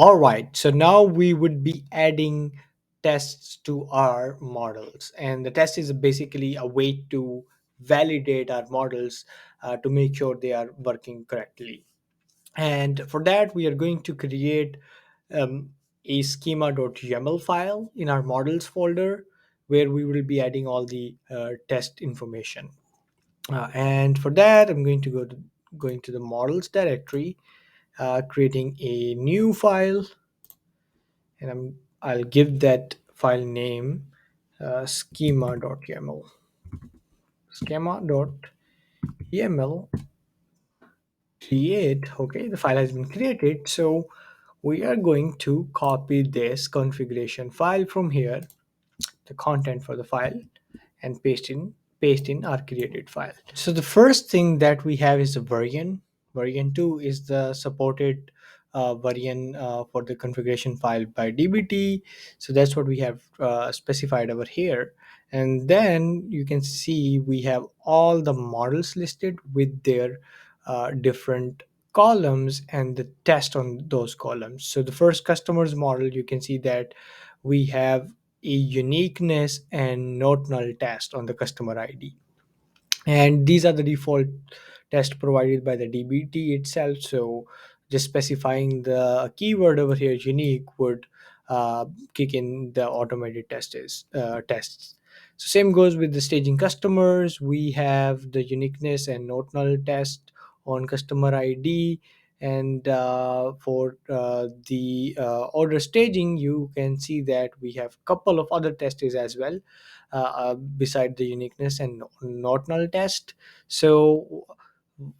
All right, so now we would be adding tests to our models, and the test is basically a way to validate our models to make sure they are working correctly. And for that, we are going to create um, a schema.yaml file in our models folder where we will be adding all the test information. And for that, I'm going to going to the models directory, creating a new file, and I'll give that file name schema.yaml. Schema.yaml create. Okay, the file has been created. So we are going to copy this configuration file from here, the content for the file, and paste in our created file. So the first thing that we have is the variant. Variant 2 is the supported variant for the configuration file by DBT. So that's what we have specified over here. And then you can see we have all the models listed with their different columns and the test on those columns. So the first customer's model, you can see that we have a uniqueness and not null test on the customer ID, and these are the default tests provided by the DBT itself. So just specifying the keyword over here unique would kick in the automated tests. So same goes with the staging customers. We have the uniqueness and not null test on customer ID, and for the order staging, you can see that we have couple of other tests as well, beside the uniqueness and not null test. So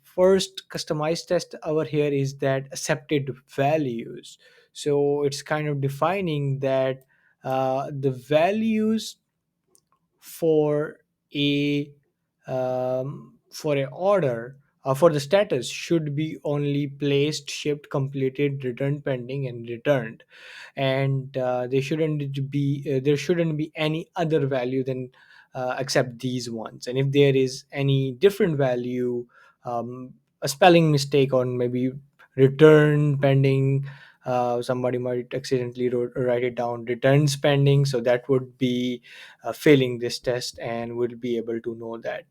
first customized test over here is that accepted values. So it's kind of defining that the values for a for a order, for the status should be only placed, shipped, completed, returned, pending, and returned, and there shouldn't be any other value than except these ones. And if there is any different value, a spelling mistake on maybe return pending, somebody might accidentally write it down returns pending, so that would be failing this test, and we'll be able to know that.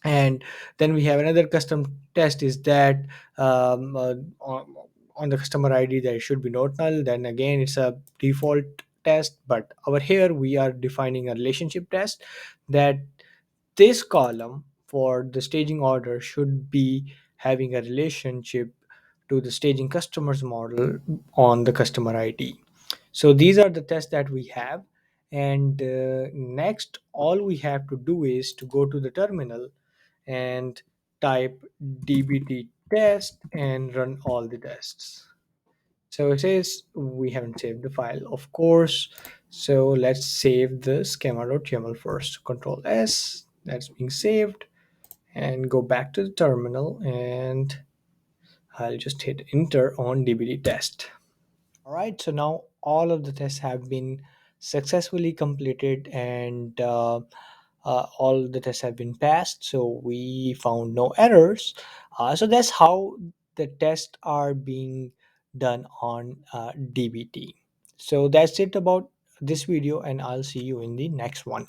And then we have another custom test is that on the customer ID that it should be not null. Then again, it's a default test, but over here we are defining a relationship test, that this column for the staging order should be having a relationship to the staging customers model on the customer ID. So these are the tests that we have. And next, all we have to do is to go to the terminal and type dbt test and run all the tests. So it says we haven't saved the file, of course. So let's save the schema.yaml first. Control S, that's being saved, and go back to the terminal, and I'll just hit enter on dbt test. All right, so now all of the tests have been successfully completed, and all the tests have been passed. So we found no errors. So that's how the tests are being done on DBT. So that's it about this video, and I'll see you in the next one.